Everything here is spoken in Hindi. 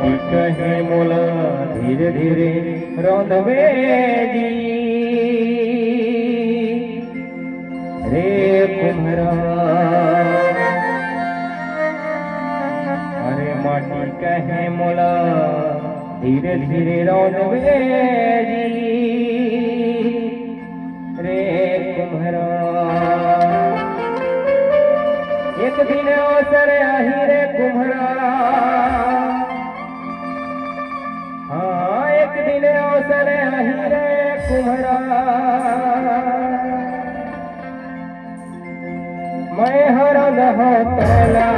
माटी कहे मोला धीरे धीरे रोंदवे जी रे कुम्हरा। अरे माटी कहे मोला धीरे धीरे रोंदवे जी रे कुम्हरा। एक दिन अवसर आही रे कुम्हरा, हाँ एक दिन अवसर आही रे कुम्हरा। मैं हरद हो तला